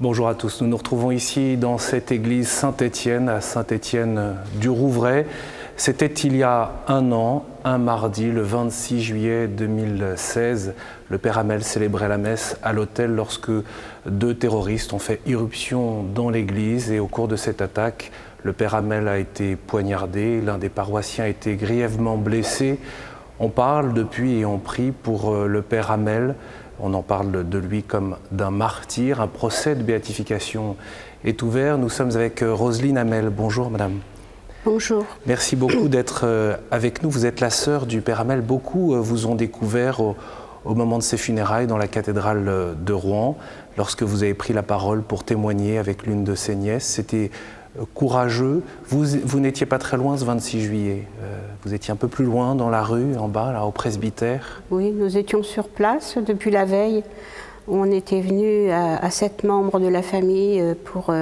Bonjour à tous, nous nous retrouvons ici dans cette église Saint-Étienne, à Saint-Étienne-du-Rouvray. C'était il y a un an, un mardi, le 26 juillet 2016. Le Père Hamel célébrait la messe à l'autel lorsque deux terroristes ont fait irruption dans l'église. Et au cours de cette attaque, le Père Hamel a été poignardé, l'un des paroissiens a été grièvement blessé. On parle depuis et on prie pour le Père Hamel. On en parle de lui comme d'un martyr. Un procès de béatification est ouvert. Nous sommes avec Roselyne Hamel. Bonjour madame. Bonjour. Merci beaucoup d'être avec nous. Vous êtes la sœur du Père Hamel. Beaucoup vous ont découvert au moment de ses funérailles dans la cathédrale de Rouen, lorsque vous avez pris la parole pour témoigner avec l'une de ses nièces. C'était courageux. Vous n'étiez pas très loin ce 26 juillet. Vous étiez un peu plus loin dans la rue, en bas, là, au presbytère. Oui, nous étions sur place depuis la veille. On était venus à 7 membres de la famille pour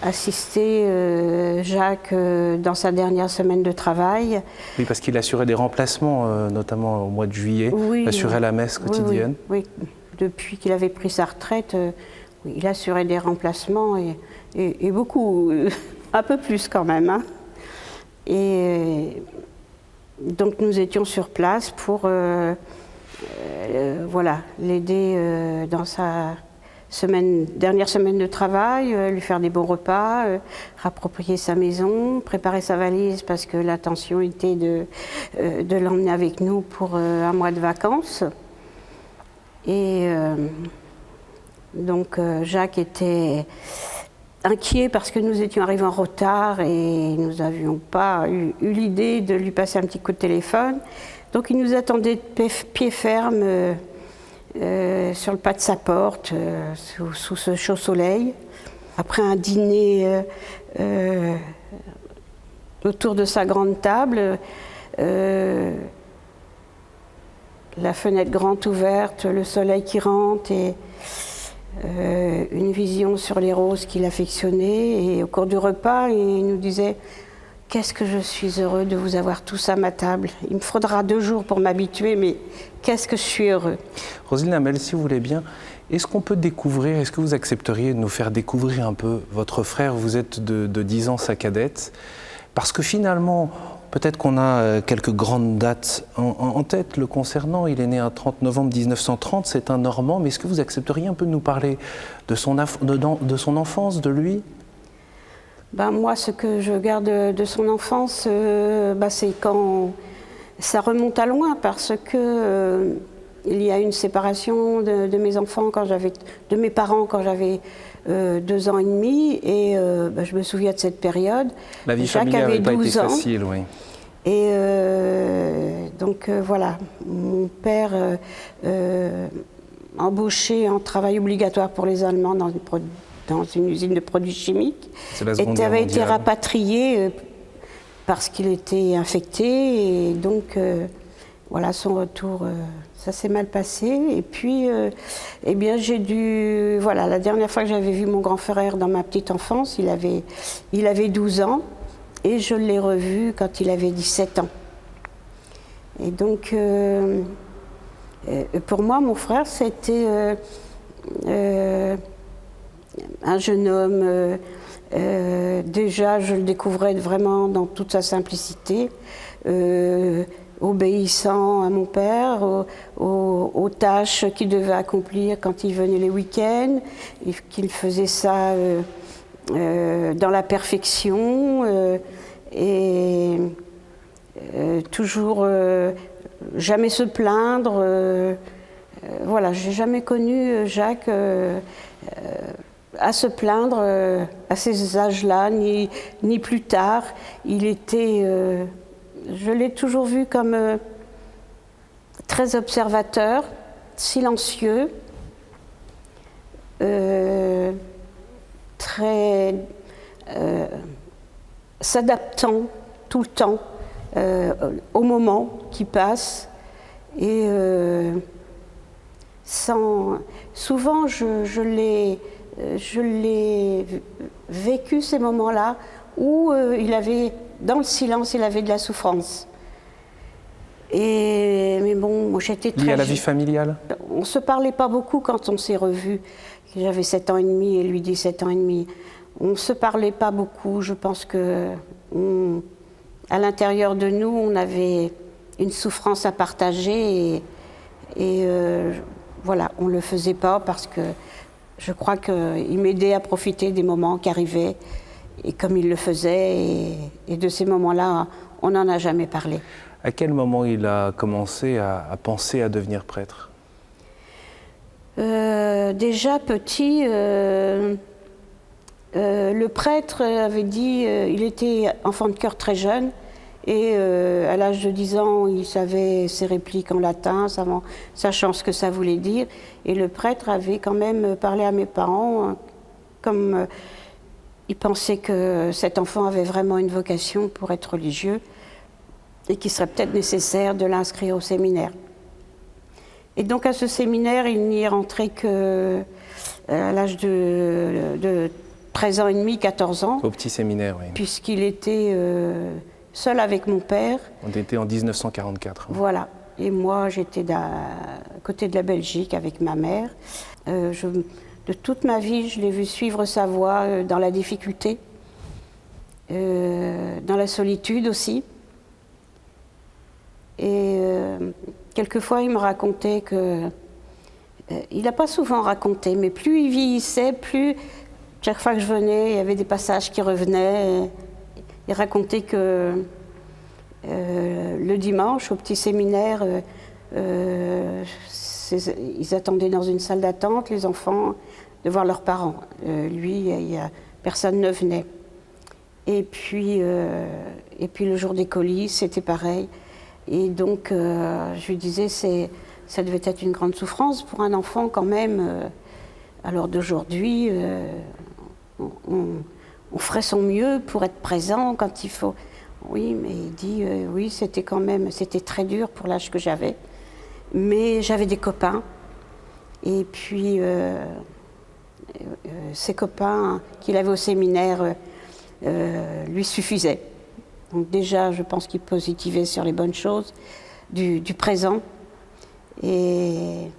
assister Jacques dans sa dernière semaine de travail. Oui, parce qu'il assurait des remplacements, notamment au mois de juillet. Oui, il assurait la messe quotidienne. Oui. Depuis qu'il avait pris sa retraite, il assurait des remplacements et beaucoup, un peu plus quand même. Hein. Et donc nous étions sur place pour l'aider dans sa dernière semaine de travail, lui faire des bons repas, rapproprier sa maison, préparer sa valise parce que l'intention était de l'emmener avec nous pour un mois de vacances. Et donc Jacques était inquiet parce que nous étions arrivés en retard et nous n'avions pas eu l'idée de lui passer un petit coup de téléphone. Donc il nous attendait de pied ferme sur le pas de sa porte, sous ce chaud soleil. Après un dîner autour de sa grande table, la fenêtre grande ouverte, le soleil qui rentre et une vision sur les roses qu'il affectionnait. Et au cours du repas, il nous disait « Qu'est-ce que je suis heureux de vous avoir tous à ma table. Il me faudra 2 jours pour m'habituer, mais qu'est-ce que je suis heureux. » Roselyne Hamel, si vous voulez bien, est-ce qu'on peut découvrir, est-ce que vous accepteriez de nous faire découvrir un peu votre frère? Vous êtes de 10 ans sa cadette. Parce que finalement, peut-être qu'on a quelques grandes dates en tête le concernant. Il est né un 30 novembre 1930, c'est un Normand. Mais est-ce que vous accepteriez un peu de nous parler de son enfance, de lui? Moi, ce que je garde de son enfance, c'est quand ça remonte à loin, parce que il y a une séparation de mes enfants de mes parents quand j'avais 2 ans et demi, et je me souviens de cette période. La vie familiale n'avait pas été facile, oui. Et donc voilà, mon père embauché en travail obligatoire pour les Allemands dans une usine de produits chimiques, avait été rapatrié parce qu'il était infecté, et donc voilà, son retour, ça s'est mal passé. Et puis, j'ai dû, voilà, la dernière fois que j'avais vu mon grand frère dans ma petite enfance, il avait 12 ans, et je l'ai revu quand il avait 17 ans. Et donc, pour moi, mon frère, c'était un jeune homme, déjà je le découvrais vraiment dans toute sa simplicité, obéissant à mon père, aux tâches qu'il devait accomplir quand il venait les week-ends, et qu'il faisait ça dans la perfection, et toujours jamais se plaindre. Voilà, j'ai jamais connu Jacques à se plaindre à ces âges-là, ni plus tard. Il était, je l'ai toujours vu comme très observateur, silencieux, très s'adaptant tout le temps au moment qui passe, et souvent je l'ai vécu, ces moments-là où dans le silence, il avait de la souffrance. Mais bon, moi j'étais très... Lié à la vie familiale? On ne se parlait pas beaucoup quand on s'est revus. J'avais 7 ans et demi et lui 17 ans et demi. On ne se parlait pas beaucoup. Je pense que à l'intérieur de nous, on avait une souffrance à partager et voilà, on ne le faisait pas parce que je crois qu'il m'aidait à profiter des moments qui arrivaient et comme il le faisait et de ces moments-là, on n'en a jamais parlé. À quel moment il a commencé à penser à devenir prêtre ? Déjà petit, le prêtre avait dit, il était enfant de chœur très jeune et à l'âge de 10 ans, il savait ses répliques en latin, sachant ce que ça voulait dire. Et le prêtre avait quand même parlé à mes parents comme il pensait que cet enfant avait vraiment une vocation pour être religieux et qu'il serait peut-être nécessaire de l'inscrire au séminaire. Et donc à ce séminaire, il n'y est rentré qu'à l'âge de 13 ans et demi, 14 ans. Au petit séminaire, oui. Puisqu'il était seul avec mon père. On était en 1944. Voilà. Et moi, j'étais à côté de la Belgique avec ma mère. De toute ma vie, je l'ai vu suivre sa voie dans la difficulté, dans la solitude aussi. Et quelquefois, il me racontait que... il n'a pas souvent raconté, mais plus il vieillissait, plus... Chaque fois que je venais, il y avait des passages qui revenaient. Il racontait que le dimanche, au petit séminaire, ils attendaient dans une salle d'attente, les enfants, de voir leurs parents. Lui, personne ne venait. Et puis le jour des colis, c'était pareil. Et donc, je lui disais, ça devait être une grande souffrance pour un enfant quand même. Alors d'aujourd'hui, on ferait son mieux pour être présent quand il faut. Oui, mais il dit, oui, c'était très dur pour l'âge que j'avais. Mais j'avais des copains. Et puis, ces copains qu'il avait au séminaire lui suffisaient. Donc déjà, je pense qu'il positivait sur les bonnes choses du présent. Et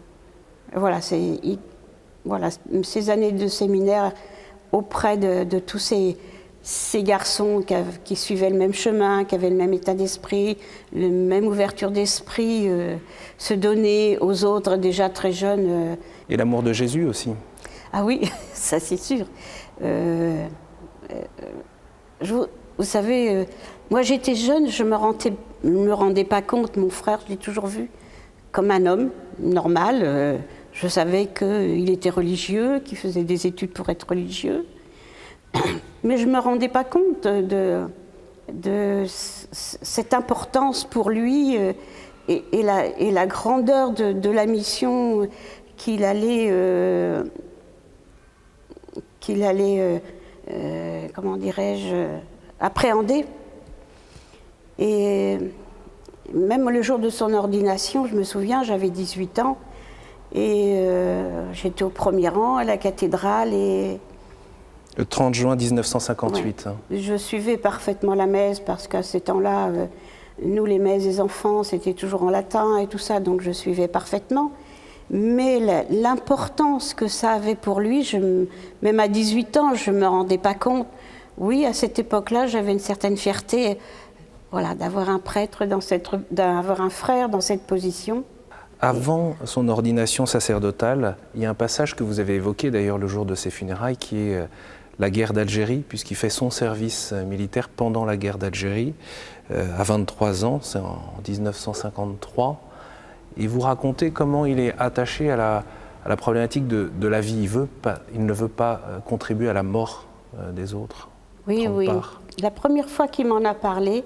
voilà, ces années de séminaire auprès de tous ces garçons qui suivaient le même chemin, qui avaient le même état d'esprit, la même ouverture d'esprit, se donner aux autres déjà très jeunes. Et l'amour de Jésus aussi. Ah oui, ça c'est sûr. Vous savez, moi j'étais jeune, je me rendais pas compte, mon frère, je l'ai toujours vu comme un homme normal. Je savais qu'il était religieux, qu'il faisait des études pour être religieux. Mais je ne me rendais pas compte de cette importance pour lui et la grandeur de la mission qu'il allait comment dirais-je, appréhender. Et même le jour de son ordination, je me souviens, j'avais 18 ans, et j'étais au premier rang à la cathédrale. Et le 30 juin 1958. Ouais. Je suivais parfaitement la messe parce qu'à ces temps-là, nous, les messes des enfants, c'était toujours en latin et tout ça, donc je suivais parfaitement. Mais l'importance que ça avait pour lui, même à 18 ans, je ne me rendais pas compte. Oui, à cette époque-là, j'avais une certaine fierté, voilà, d'avoir un prêtre, d'avoir un frère dans cette position. Avant son ordination sacerdotale, il y a un passage que vous avez évoqué d'ailleurs le jour de ses funérailles, qui est la guerre d'Algérie, puisqu'il fait son service militaire pendant la guerre d'Algérie, à 23 ans, c'est en 1953. Et vous racontez comment il est attaché à la problématique de la vie. Il ne veut pas contribuer à la mort des autres. Oui, oui. La première fois qu'il m'en a parlé,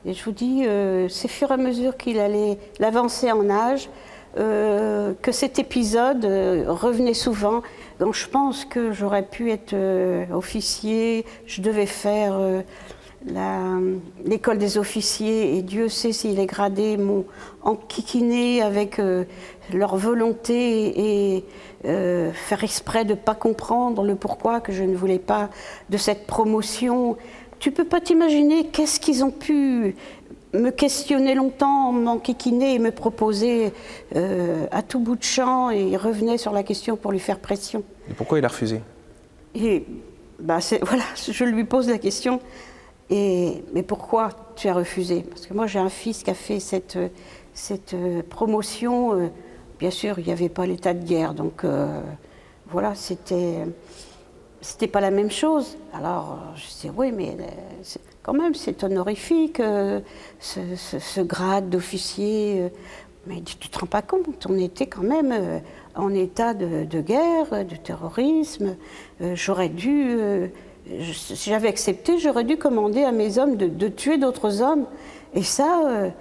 et je vous dis, c'est au fur et à mesure qu'il allait avancer en âge, que cet épisode revenait souvent. Donc je pense que j'aurais pu être officier, je devais faire l'école des officiers, et Dieu sait si les gradés m'ont enquiquiné avec leur volonté et faire exprès de ne pas comprendre le pourquoi que je ne voulais pas de cette promotion. Tu ne peux pas t'imaginer qu'est-ce qu'ils ont pu me questionner longtemps, m'enquiquiner et me proposer à tout bout de champ, et ils revenaient sur la question pour lui faire pression. Et pourquoi il a refusé? Et voilà, je lui pose la question. Mais pourquoi tu as refusé? Parce que moi j'ai un fils qui a fait cette promotion. Bien sûr, il n'y avait pas l'état de guerre, donc voilà, c'était pas la même chose. Alors je dis oui, mais quand même c'est honorifique, ce grade d'officier. Mais tu te rends pas compte, on était quand même en état de guerre, de terrorisme. J'aurais dû, si j'avais accepté, j'aurais dû commander à mes hommes de tuer d'autres hommes. Et ça,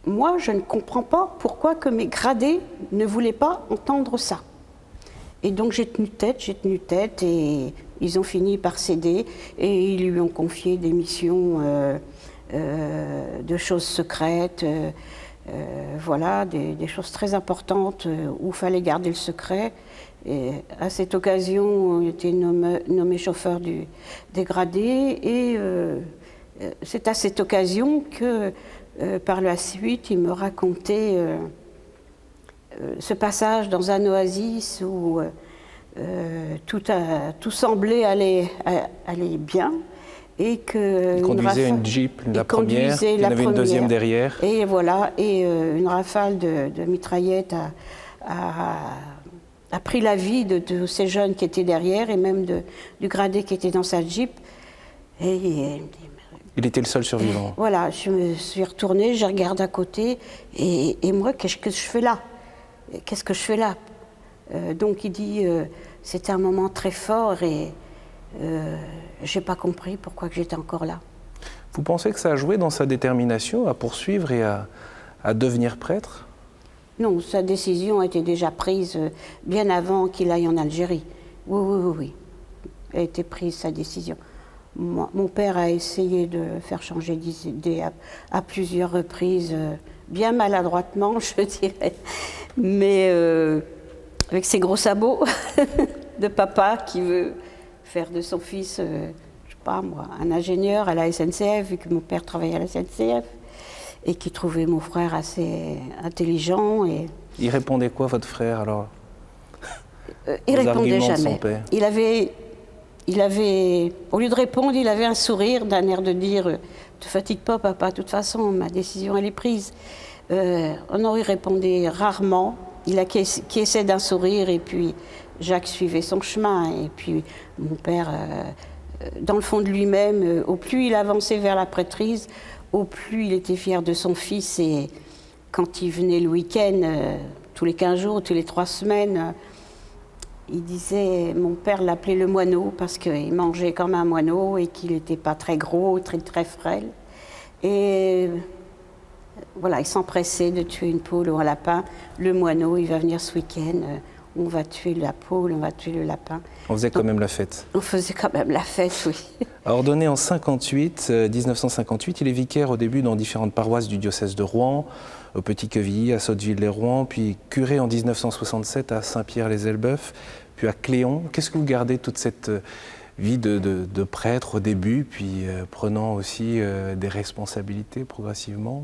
moi, je ne comprends pas pourquoi que mes gradés ne voulaient pas entendre ça. Et donc j'ai tenu tête, et ils ont fini par céder, et ils lui ont confié des missions de choses secrètes. Voilà, des choses très importantes où il fallait garder le secret. Et à cette occasion, il était nommé chauffeur des gradés, et c'est à cette occasion que, par la suite, il me racontait ce passage dans un oasis où tout semblait aller bien. Et que il conduisait une Jeep, la première, il y en avait une deuxième derrière. Et voilà, et une rafale de mitraillettes a pris la vie de ces jeunes qui étaient derrière, et même du gradé qui était dans sa Jeep. Et il était le seul survivant. Voilà, je me suis retournée, j'ai regardé à côté, et moi, qu'est-ce que je fais là? Qu'est-ce que je fais là? Donc il dit, c'était un moment très fort, et j'ai pas compris pourquoi j'étais encore là. Vous pensez que ça a joué dans sa détermination à poursuivre et à devenir prêtre? Non, sa décision était déjà prise bien avant qu'il aille en Algérie. Oui. Elle a été prise, sa décision. Mon père a essayé de faire changer d'idée à plusieurs reprises, bien maladroitement, je dirais. Mais avec ses gros sabots de papa qui veut faire de son fils, je sais pas moi, un ingénieur à la SNCF, vu que mon père travaillait à la SNCF, et qui trouvait mon frère assez intelligent. Et il répondait quoi, votre frère, alors? Il répondait jamais. Il avait, au lieu de répondre, il avait un sourire, d'un air de dire « Te fatigue pas, papa, de toute façon, ma décision, elle est prise. » Honoré répondait rarement. Il acquiesçait d'un sourire, et puis Jacques suivait son chemin. Et puis mon père, dans le fond de lui-même, au plus il avançait vers la prêtrise, au plus il était fier de son fils. Et quand il venait le week-end, tous les 15 jours, tous les 3 semaines, il disait, mon père l'appelait le moineau parce qu'il mangeait comme un moineau et qu'il n'était pas très gros, très frêle. Et voilà, il s'empressait de tuer une poule ou un lapin. Le moineau, il va venir ce week-end, on va tuer la poule, on va tuer le lapin. On faisait quand même la fête. On faisait quand même la fête, oui. Ordonné en 1958, il est vicaire au début dans différentes paroisses du diocèse de Rouen, au Petit-Quevilly, à Sotteville-les-Rouen, puis curé en 1967 à Saint-Pierre-les-Elbeuf, puis à Cléon. Qu'est-ce que vous gardez de toute cette vie de prêtre au début, puis prenant aussi des responsabilités progressivement,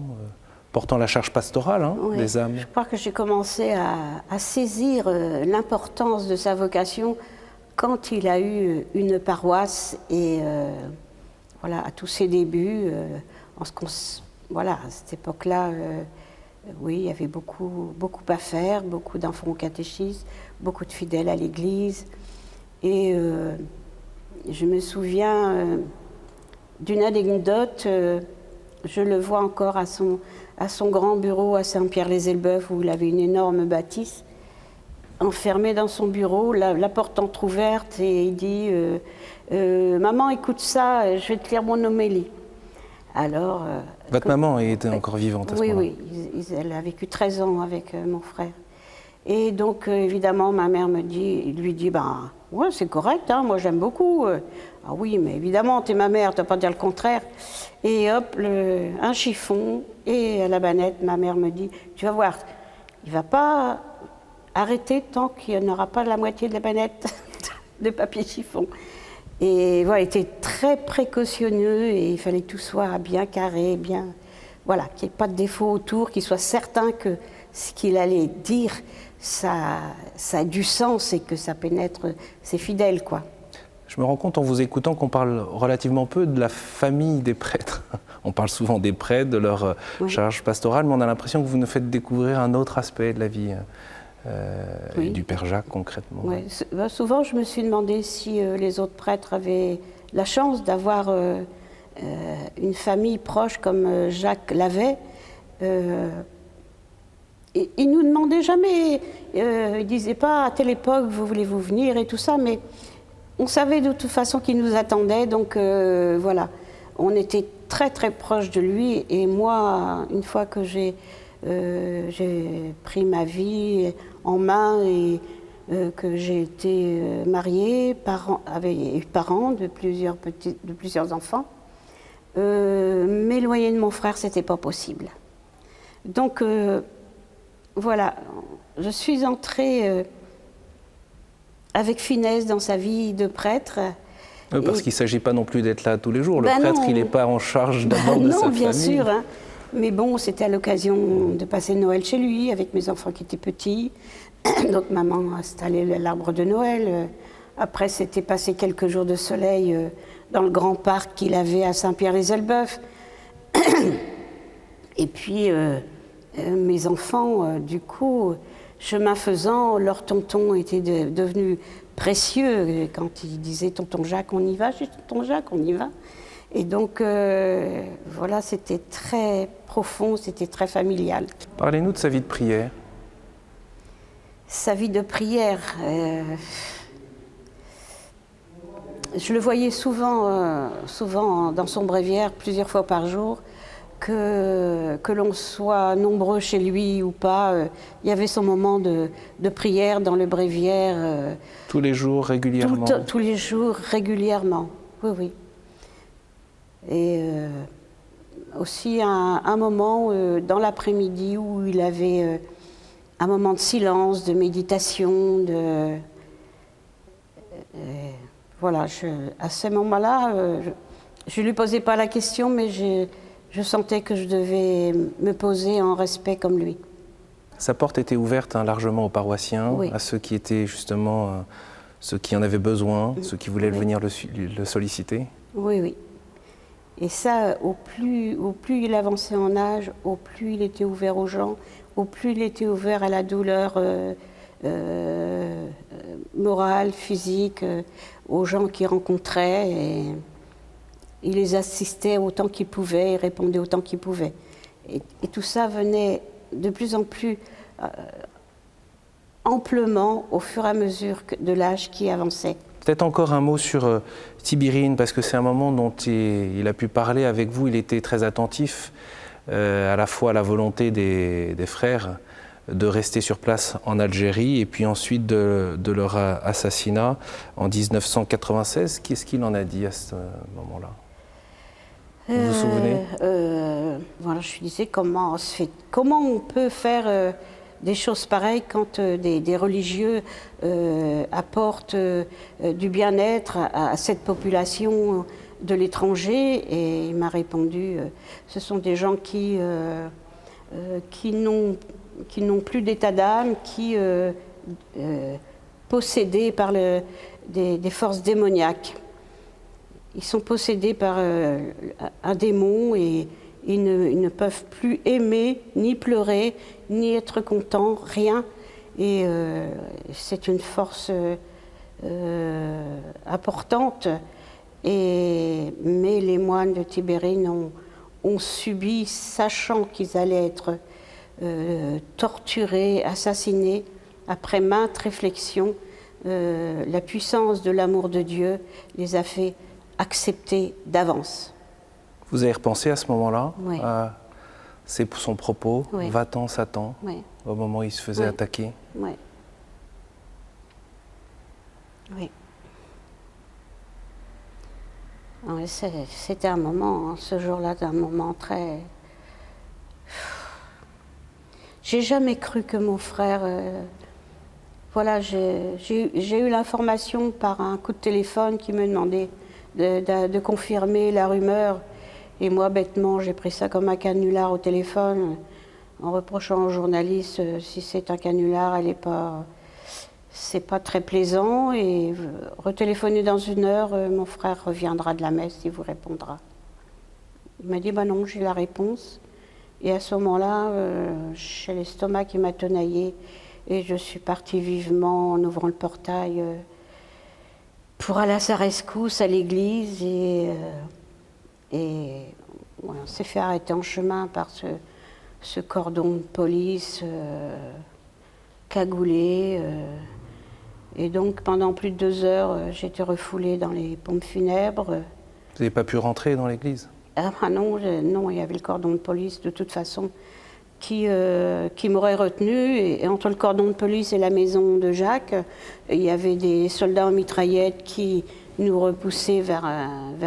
portant la charge pastorale oui, des âmes? Je crois que j'ai commencé à saisir l'importance de sa vocation quand il a eu une paroisse, et voilà, à tous ses débuts, voilà, à cette époque-là, oui, il y avait beaucoup à faire, beaucoup d'enfants au catéchisme, beaucoup de fidèles à l'église. Et je me souviens d'une anecdote, je le vois encore à son grand bureau à Saint-Pierre-les-Elbeuf, où il avait une énorme bâtisse, enfermé dans son bureau, la porte entrouverte, et il dit maman, écoute ça, je vais te lire mon homélie. Alors, votre maman était encore vivante à ce moment-là? Oui, elle a vécu 13 ans avec mon frère. Et donc, évidemment, ma mère lui dit, ben, ouais, c'est correct, hein, moi j'aime beaucoup. Ah oui, mais évidemment, t'es ma mère, t'as pas dire le contraire. Et hop, un chiffon, et à la banette, ma mère me dit, tu vas voir, il va pas arrêter tant qu'il n'y aura pas la moitié de la banette de papier chiffon. Et voilà, il était très précautionneux, et il fallait que tout soit bien carré, bien, voilà, qu'il n'y ait pas de défaut autour, qu'il soit certain que ce qu'il allait dire, ça a du sens et que ça pénètre ses fidèles, quoi. Je me rends compte en vous écoutant qu'on parle relativement peu de la famille des prêtres. On parle souvent des prêtres, de leur charge pastorale, mais on a l'impression que vous nous faites découvrir un autre aspect de la vie du Père Jacques, concrètement. Oui. Souvent, je me suis demandé si les autres prêtres avaient la chance d'avoir une famille proche comme Jacques l'avait. Il ne nous demandait jamais, il ne disait pas à telle époque, vous voulez-vous venir et tout ça, mais on savait de toute façon qu'il nous attendait, donc voilà. On était très très proche de lui, et moi, une fois que j'ai pris ma vie en main et que j'ai été mariée, avec parents de plusieurs enfants, m'éloigner de mon frère, c'était pas possible. Donc voilà, je suis entrée avec finesse dans sa vie de prêtre. Oui, parce qu'il ne s'agit pas non plus d'être là tous les jours. Le prêtre, il n'est pas en charge d'abord de sa famille. Non, bien sûr. Hein. Mais bon, c'était à l'occasion de passer Noël chez lui, avec mes enfants qui étaient petits. Donc maman a installé l'arbre de Noël. Après, c'était passer quelques jours de soleil dans le grand parc qu'il avait à Saint-Pierre-les-Elbeuf. Et puis, mes enfants, du coup, chemin faisant, leur tonton était devenu précieux. Quand il disait « Tonton Jacques, on y va ?» Je dis « Tonton Jacques, on y va ?» Et donc, voilà, c'était très profond, c'était très familial. Parlez-nous de sa vie de prière. Sa vie de prière, je le voyais souvent dans son bréviaire, plusieurs fois par jour, que l'on soit nombreux chez lui ou pas, il y avait son moment de prière dans le bréviaire. Tous les jours, régulièrement? Tous les jours, régulièrement, oui, oui. Et aussi un moment dans l'après-midi où il avait un moment de silence, de méditation, voilà, à ce moment-là, je ne lui posais pas la question, mais je sentais que je devais me poser en respect comme lui. Sa porte était ouverte largement aux paroissiens, oui. À ceux qui étaient justement, ceux qui en avaient besoin, ceux qui voulaient venir le solliciter. Oui, oui. Et ça, au plus il avançait en âge, au plus il était ouvert aux gens, au plus il était ouvert à la douleur morale, physique, aux gens qu'il rencontrait. Et il les assistait autant qu'il pouvait, il répondait autant qu'il pouvait. Et tout ça venait de plus en plus amplement au fur et à mesure de l'âge qui avançait. Peut-être encore un mot sur Tibérine, parce que c'est un moment dont il a pu parler avec vous. Il était très attentif à la fois à la volonté des frères de rester sur place en Algérie et puis ensuite de leur assassinat en 1996. Qu'est-ce qu'il en a dit à ce moment-là? Vous vous souvenez? Voilà, je disais comment on peut faire des choses pareilles quand des religieux apportent du bien-être à cette population de l'étranger. Et il m'a répondu, ce sont des gens qui n'ont plus d'état d'âme, qui possédés par des forces démoniaques. Ils sont possédés par un démon et ils ne peuvent plus aimer, ni pleurer, ni être contents, rien. Et c'est une force importante. Mais les moines de Tibérine ont subi, sachant qu'ils allaient être torturés, assassinés, après maintes réflexions, la puissance de l'amour de Dieu les a fait accepter d'avance. Vous avez repensé à ce moment-là? Oui. C'est son propos, oui. Va-t'en Satan, oui. Au moment où il se faisait attaquer. Oui. Oui. Oui, c'était un moment, ce jour-là, un moment très... J'ai jamais cru que mon frère... Voilà, j'ai eu l'information par un coup de téléphone qui me demandait de confirmer la rumeur. Et moi, bêtement, j'ai pris ça comme un canular au téléphone en reprochant aux journalistes si c'est un canular, c'est pas très plaisant. Et retéléphoner dans 1 heure, mon frère reviendra de la messe, il vous répondra. Il m'a dit, non, j'ai la réponse. Et à ce moment-là, j'ai l'estomac qui m'a tenaillé et je suis partie vivement en ouvrant le portail pour aller à sa rescousse à l'église. Et voilà, on s'est fait arrêter en chemin par ce cordon de police cagoulé. Et donc pendant plus de 2 heures, j'ai été refoulée dans les pompes funèbres. Vous n'avez pas pu rentrer dans l'église? Non, il y avait le cordon de police de toute façon qui m'aurait retenu. Et entre le cordon de police et la maison de Jacques, il y avait des soldats en mitraillette qui nous repoussaient vers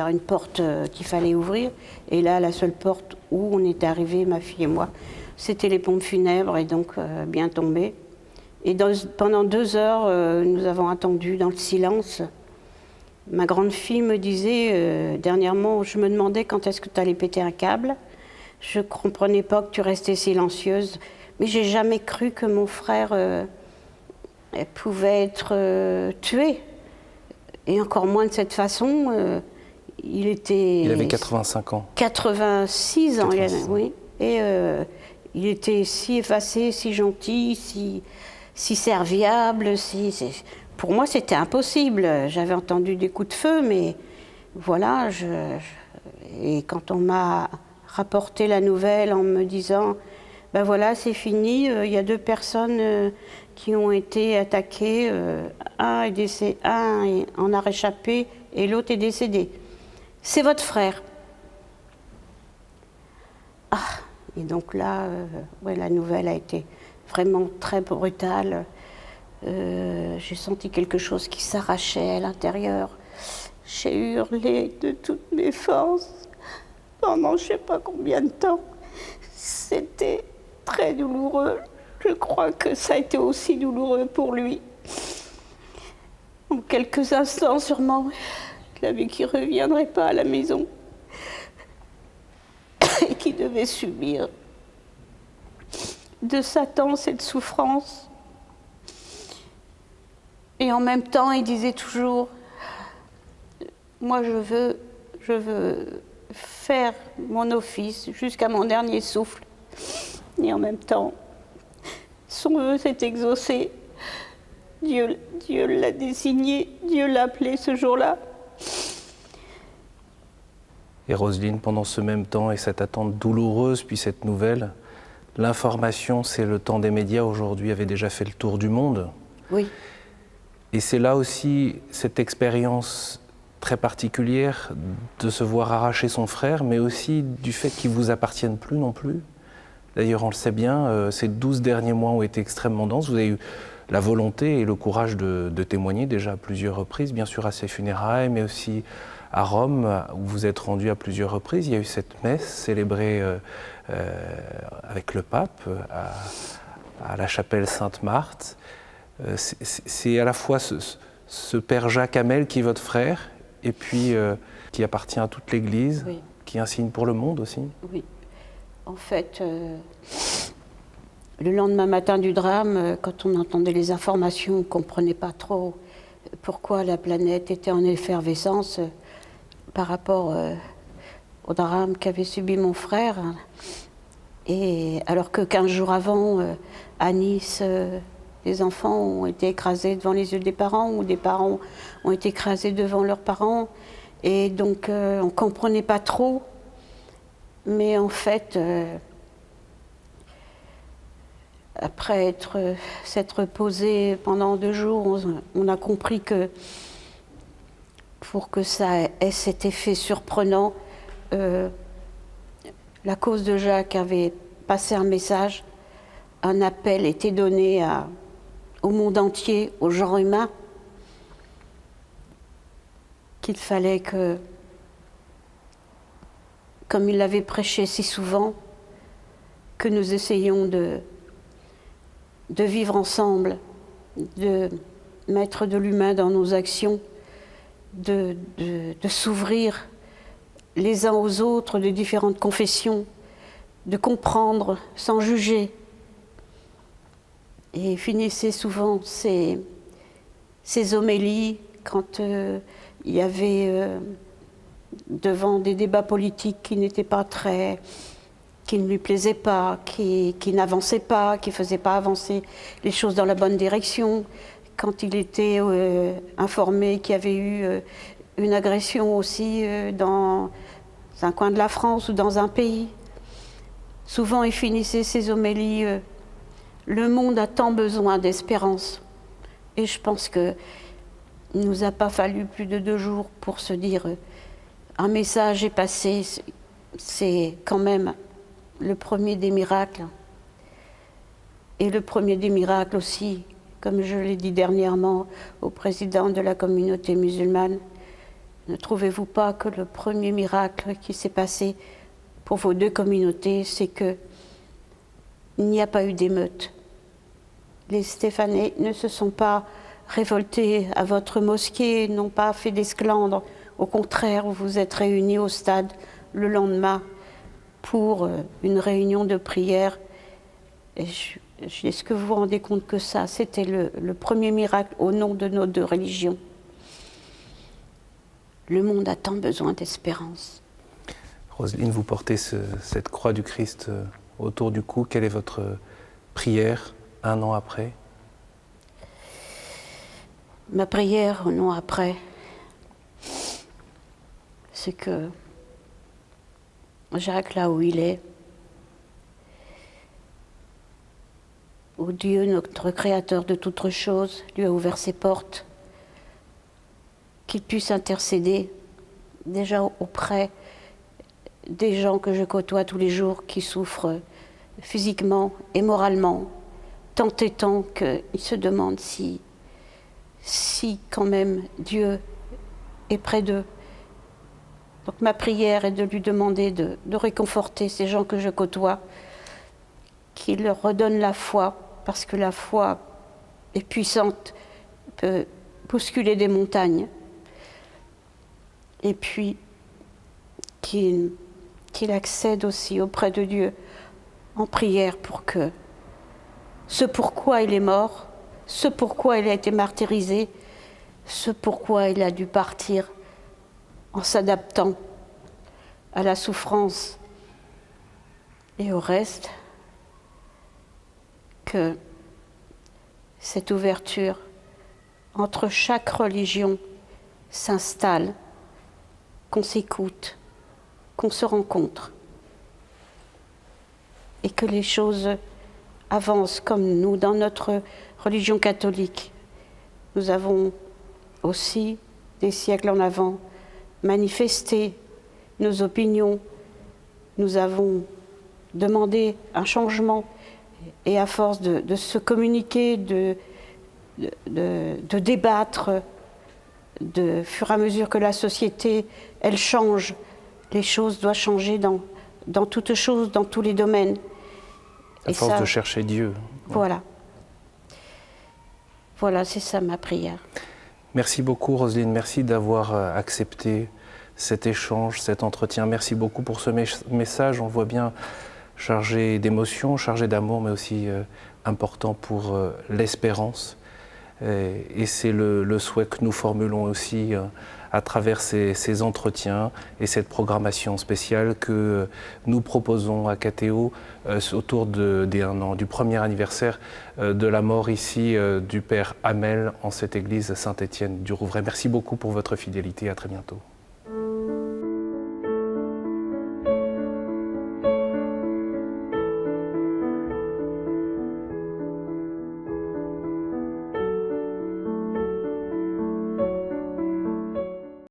une porte qu'il fallait ouvrir. Et là, la seule porte où on était arrivés, ma fille et moi, c'était les pompes funèbres, et donc bien tombé. Et pendant 2 heures, nous avons attendu dans le silence. Ma grande fille me disait, dernièrement, je me demandais quand est-ce que tu allais péter un câble. Je ne comprenais pas que tu restais silencieuse. Mais j'ai jamais cru que mon frère pouvait être tué. Et encore moins de cette façon. Il avait 85 ans. 86 ans, oui. Et il était si effacé, si gentil, si serviable, Pour moi, c'était impossible. J'avais entendu des coups de feu, mais voilà. Et quand on m'a rapporté la nouvelle en me disant « ben voilà, c'est fini, il y a 2 personnes qui ont été attaquées, un en a réchappé et l'autre est décédé. C'est votre frère. » Ah, et donc là, la nouvelle a été vraiment très brutale. J'ai senti quelque chose qui s'arrachait à l'intérieur. J'ai hurlé de toutes mes forces pendant je ne sais pas combien de temps. C'était très douloureux. Je crois que ça a été aussi douloureux pour lui. En quelques instants, sûrement, il avait qu'il ne reviendrait pas à la maison et qu'il devait subir de Satan cette souffrance. Et en même temps, il disait toujours, moi je veux faire mon office jusqu'à mon dernier souffle. Et en même temps, son vœu s'est exaucé. Dieu l'a désigné, Dieu l'a appelé ce jour-là. Et Roselyne, pendant ce même temps et cette attente douloureuse, puis cette nouvelle, l'information, c'est le temps des médias aujourd'hui, avait déjà fait le tour du monde. Oui. Et c'est là aussi cette expérience très particulière de se voir arracher son frère, mais aussi du fait qu'il ne vous appartienne plus non plus. D'ailleurs, on le sait bien, ces 12 derniers mois ont été extrêmement denses. Vous avez eu la volonté et le courage de témoigner déjà à plusieurs reprises, bien sûr à ses funérailles, mais aussi à Rome, où vous êtes rendu à plusieurs reprises. Il y a eu cette messe célébrée avec le pape à la chapelle Sainte-Marthe. C'est à la fois ce père Jacques Hamel qui est votre frère, et puis qui appartient à toute l'Église, oui, qui est un signe pour le monde aussi. Oui. En fait, le lendemain matin du drame, quand on entendait les informations, on ne comprenait pas trop pourquoi la planète était en effervescence par rapport au drame qu'avait subi mon frère. Et alors que 15 jours avant, à Nice, les enfants ont été écrasés devant les yeux des parents, ou des parents ont été écrasés devant leurs parents. Et donc, on ne comprenait pas trop. Mais en fait, après s'être posé pendant 2 jours, on a compris que pour que ça ait cet effet surprenant, la cause de Jacques avait passé un message, un appel était donné au monde entier, au genre humain, qu'il fallait que, comme il l'avait prêché si souvent, que nous essayions de vivre ensemble, de mettre de l'humain dans nos actions, de s'ouvrir les uns aux autres de différentes confessions, de comprendre sans juger. Et il finissait souvent ses homélies quand il y avait devant des débats politiques qui n'étaient pas qui ne lui plaisaient pas, qui n'avançaient pas, qui ne faisaient pas avancer les choses dans la bonne direction. Quand il était informé qu'il y avait eu une agression aussi dans un coin de la France ou dans un pays. Souvent, il finissait ses homélies « Le monde a tant besoin d'espérance ». Et je pense qu'il ne nous a pas fallu plus de 2 jours pour se dire un message est passé, c'est quand même le premier des miracles. Et le premier des miracles aussi, comme je l'ai dit dernièrement au président de la communauté musulmane, ne trouvez-vous pas que le premier miracle qui s'est passé pour vos 2 communautés, c'est qu'il n'y a pas eu d'émeute. Les Stéphanais ne se sont pas révoltés à votre mosquée, n'ont pas fait d'esclandre. Au contraire, vous vous êtes réunis au stade le lendemain pour une réunion de prière. Est-ce que vous vous rendez compte que ça, c'était le premier miracle au nom de nos 2 religions? Le monde a tant besoin d'espérance. Roselyne, vous portez cette croix du Christ autour du cou. Quelle est votre prière 1 an après? Ma prière 1 an après, c'est que Jacques, là où il est, où Dieu, notre Créateur de toutes choses, lui a ouvert ses portes, qu'il puisse intercéder déjà auprès des gens que je côtoie tous les jours qui souffrent physiquement et moralement, tant et tant qu'ils se demandent si quand même Dieu est près d'eux. Donc ma prière est de lui demander de réconforter ces gens que je côtoie, qu'il leur redonne la foi, parce que la foi est puissante, peut bousculer des montagnes. Et puis qu'il accède aussi auprès de Dieu en prière pour que ce pourquoi il est mort, ce pourquoi il a été martyrisé, ce pourquoi il a dû partir en s'adaptant à la souffrance et au reste, que cette ouverture entre chaque religion s'installe, qu'on s'écoute, qu'on se rencontre et que les choses avancent comme nous dans notre religion catholique. Nous avons aussi, des siècles en avant, manifesté nos opinions, nous avons demandé un changement et à force de se communiquer, de débattre, de fur et à mesure que la société, elle change, les choses doivent changer dans toutes choses, dans tous les domaines. À force de chercher Dieu. Voilà. Voilà, c'est ça ma prière. Merci beaucoup Roselyne, merci d'avoir accepté cet échange, cet entretien. Merci beaucoup pour ce message, on le voit bien chargé d'émotions, chargé d'amour, mais aussi important pour l'espérance. Et c'est le souhait que nous formulons aussi à travers ces entretiens et cette programmation spéciale que nous proposons à KTO autour des 1 an, du premier anniversaire de la mort ici du Père Hamel en cette église Saint-Étienne du Rouvray. Merci beaucoup pour votre fidélité, à très bientôt.